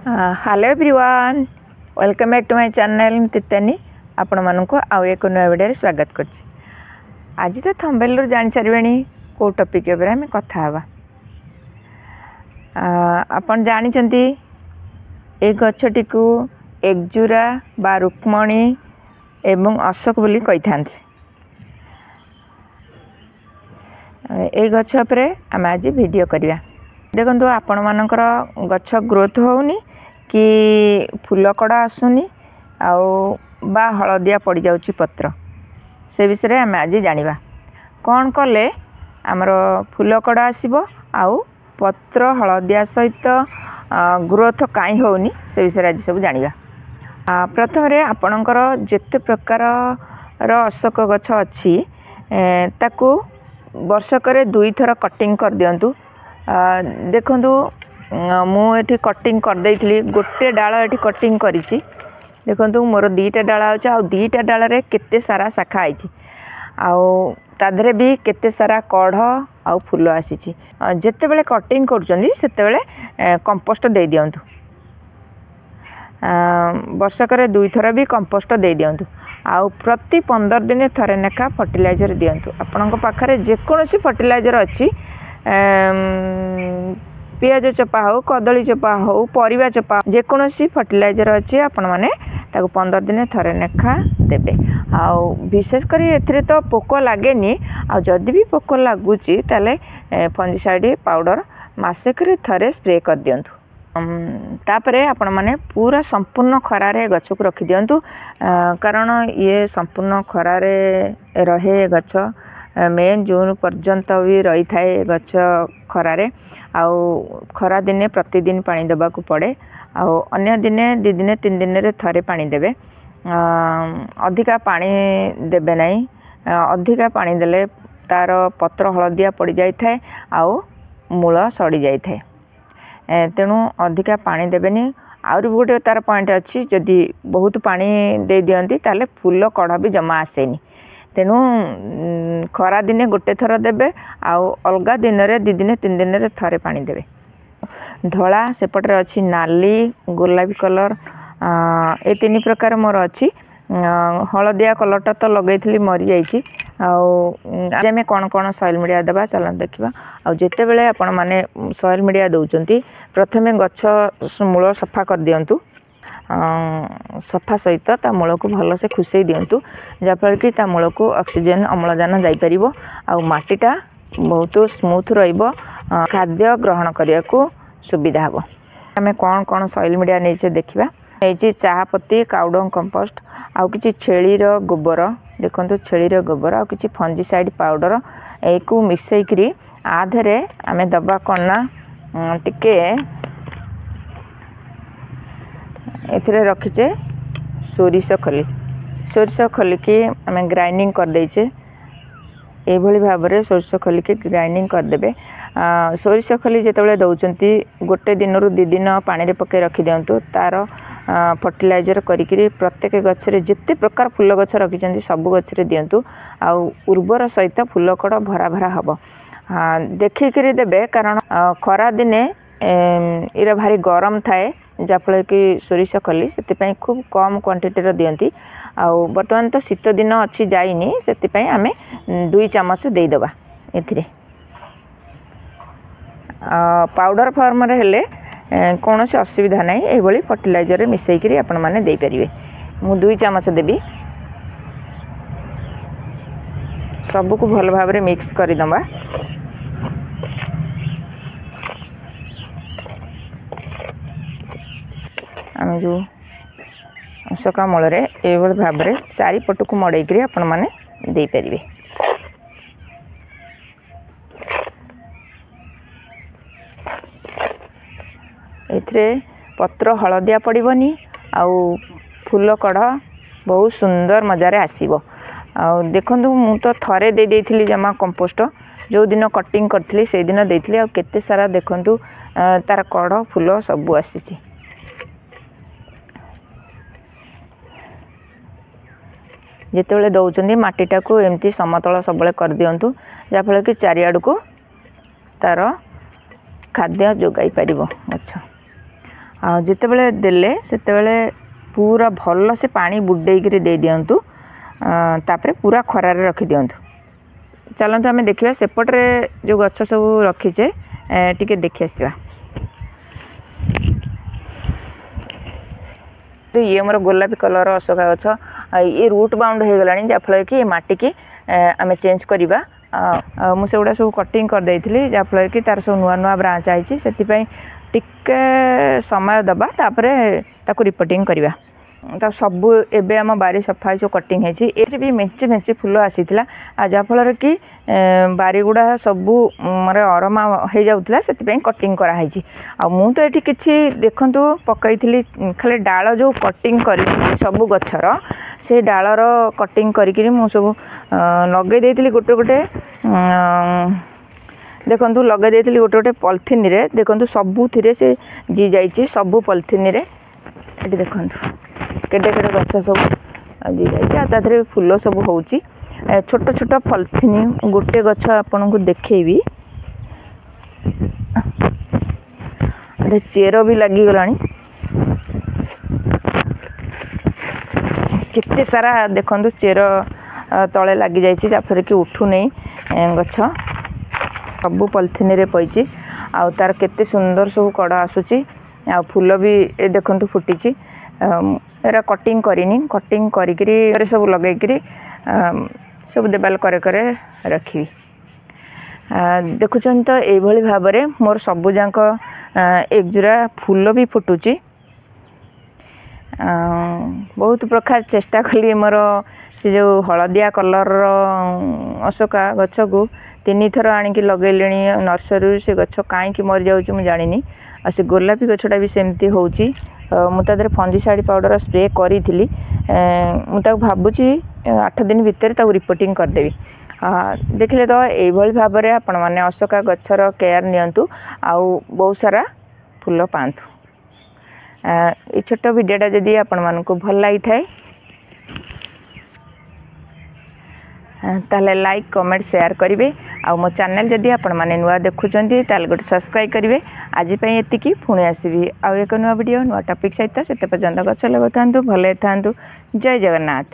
Hello everyone welcome back to my channel तितानी आपण मानक आउ एक नया वीडियो स्वागत कर। आज तो थंबनेल जानी सारे को टॉपिक उपर आम कथा हवा। आपण जानी ए गछटी को एकजुरा बा रुक्मणी एवं अशोक बोली कही था। ए गछ उपर आम आज वीडियो करवा। देखो आपण मानकर गछ ग्रोथ होनी कि फूल कड़ा आसुनी बा हलदिया पड़ जाउची पत्र से विषय में आम आज जानिबा। कौन कले आमर फूल कड़ा आसीबो आउ पत्र हलदिया सहित ग्रोथ कहीं होनी से विषय आज सब जानिबा। प्रथम रे आपणकर जेते प्रकार अशोक गछ अच्छी ताकू वर्षक दुई थर कटिंग कर दियंतु। देखंतु मुझे कटिंग कर देइथिली गोटे डाल ये कटिंग करिछि। देखंतु मोर दीटा डाल अछि आ दीटा डाल रे केते सारा शाखा आइछि आउ ताधरे भी केते सारा कढ़ आ फूल आसीछि। जेते बेले कटिंग करूचंदी सेते बेले कंपोस्ट दे दियंतु। वर्षक दुई थर भी कंपोस्ट दे दियंतु आउ प्रति 15 दिन थरे नेखा फर्टिलाइजर दियंतु। आपनक पाखरे जेकोसी फर्टिलाइजर अच्छी पियाज चोपा हो कदली चोपा हो परिवा चोपा जेकोसी फर्टिलाइजर अच्छी आपण मैंने 15 दिन थरे नेखा देबे। आउ विशेषकर एथिरे तो पोक लागेनी आ जदि भी पोक लागुची ताले फंजिसाइड पाउडर मासेक थरे स्प्रे कर दियंतु। तापरे आपण माने पूरा संपूर्ण खरारे गछ को रखी दियंतु कारण ये संपूर्ण खरारे रहे गछ मे जून पर्यंत भी रही थाए गछ खरारे। आउ खरा दिने प्रतिदिन पानी देबा को पड़े आउ अन्य दिने 2 दिन 3 दिन रे थरे पानी देबे। अधिका पानी देबे नहीं। अधिका पानी देले तार पत्र हलदिया पड़ जाई थाए आउ मूल सड़ी जाई थाए। तेणु अधिका पानी देबेनी। आउरी गोटे तार पॉइंट अच्छी जदि बहुत पानी दे दियंती ताले फूल कढ़ भी जमा आसेनी। तेणु खरा दिने गोटे थर देबे आउ अलगा दिन रे 2 दिन 3 दिन रे थरे पानी देबे। धला सेपटे अच्छी नाली गोलापी कलर ए 3 प्रकार मोर अच्छी। हलदिया कलरटा तो लगेइथिली मरी जाइछि। आज आम कौन कौन सॉइल मीडिया देबा चल देखा। आते बेले आपण माने सॉइल मीडिया दौरान प्रथमे गछ मूल सफा कर दियंतु। सफा सहित ता मूल को भल से खुसई दियंतु जहाँफल कि ता मूल को ऑक्सीजन अम्लजान जापर आ माटीटा बहुत स्मूथ रहिबो खाद्य ग्रहण करने को सुविधा हम। आम कौन कौन सॉइल मीडिया नहीं देखा। चाहपत्ती काउडंग कंपोस्ट आउ कि छेलीर गोबर देखो छेलीर गोबर आ कि फंजिसाइड पाउडर एक मिसईकरी आधे आम दबा कना टिके एथिरे रखीचे सोरिष खोली की आम ग्राइंडिंग कर देचे। एभली भाव में सोरिष खोली की ग्राइंडिंग करदे। सोरिष खोली जिते दौरान गोटे दिन रु 2 दिन पानी पके रखी दिंतु तार फर्टिलाइजर करी प्रत्येक गछरे जिते प्रकार फूल गछ रखी सब गछरे दिंतु आउ उर्वर सहित फूल कड़ भरा भरा हम देखिक देबे कारण खरा दिने इरा भारी गरम थाए जहाँफल कि सोरिष खोली से खूब कम क्वांटिटी दियंती। आउ बर्तमान तो शीत दिन अच्छी जाइनी से आम 2 चामच देदेबा। एथिरे पाउडर फॉर्म रे हेले कौन से असुविधा ना ये फर्टिलाइजर मिसईकरी आपण मैंने दे पारे। मु 2 चामच देवी सबको भल भाव में मिक्स करदबा। आम जो अशोका मूल ये भाव में 4 पट को मड़ेक आपण मैंने दे पारे। एथिरे पत्र हलदिया पड़बनी आउ फूल कढ़ बहुत सुंदर मजारे आसीबो। आउ देखंतु मु तो थरे दे देइथिली जमा कंपोस्ट जो दिन कटिंग करथिली से दिन देइथिली आ केते सारा देखंतु तार कढ़ फूल सब आसीछि। जेतेबेले दौचंदी माटीटा को एमती समतल सबले कर दियंतु जहाँफल कि चारिआड़ को तार खाद्य जोगाई पारिबो गछ। जितेबले देले सेतेबले पूरा भल से पानी बुडेक दे दिंतु तापर पूरा खरार रखी दिंतु। चलतु आम देखा सेपटे जो गछ सब रखीचे टिके देखी आसवा। ये मोर गोलापी कलर अशोका गछ ये रूट बाउंड हो गला जहाँफल कि माटी की आम चेंज करवा मुझे गुड़ा सब कटिंग कर देती जहाँफल कि तार सब नुआ नुआ ब्रांच आई से टिके समय दबा तापर ताकू रिपोर्टिंग करवा सबू एबे आम बारी सफा जो कटिंग है भी मेचे मेचे फुल आसीला जहाँफल कि बारी गुड़ा सबू मोर अरमा हो जाऊला से कटिंग कराई मु तो ये किसी देखु पकई खाली डाल जो कटिंग कर सबू गचर से डालर कटिंग करी मु सब लगे देती गोटे गोटे देखु लगे देती गोटे गोटे पॉलिथिन रे देखु सबू से जी जाइए सबू पॉलिथिन रे ये देखु केटे केटे गछ सब जी जाइए फूल सब हो छोट छोट पॉलिथिन गोटे गछ आपन को देखी चेर भी लगिगला केते सारा देखु चेर तले लगी जाइए जहाँफल कि उठू नहीं गछ सबू पॉलिथिन रे पई आउ तार केते सुंदर सब कड़ आसूची आ फूल भी देखु फुटी एरा कटिंग करनी कटिंग करी सब लगे सब देवाल करे करे रखी देखुं तो ये भाव में मोर सबूजाक एक जोड़ा फूल भी फुटुची बहुत प्रकार चेष्टा कली मोर से जो हलदिया कलर अशोका गछ को 3 थर आणिकी लगेले नर्सरी से गछ कहीं मरी जाऊँ मुझे जानी आ से गोलापी गछटा भी सेमती होची मुझे फंजीसाइड पाउडर स्प्रे करी मुझे भावुची 8 दिन भितर रिपोर्टिंग करदेवी देखिले तो ये भाव में आपण मैंने अशोका गछर केयर नियंतु आउ बहुत सारा फूल पातु। ये छोट वीडियोटा जदि आपण मानकु भल लगी थाए ताले लाइक कमेंट शेयर करेंगे आउ मो चैनल जदि आपण माने नुआ देखुचंती ताले गोटे सब्सक्राइब करेंगे। आज एतिकी पुणी आसबि आउ एक नुआ वीडियो नुआ टॉपिक सहित से पर्यंत गछ लगाता भले था। जय जगन्नाथ।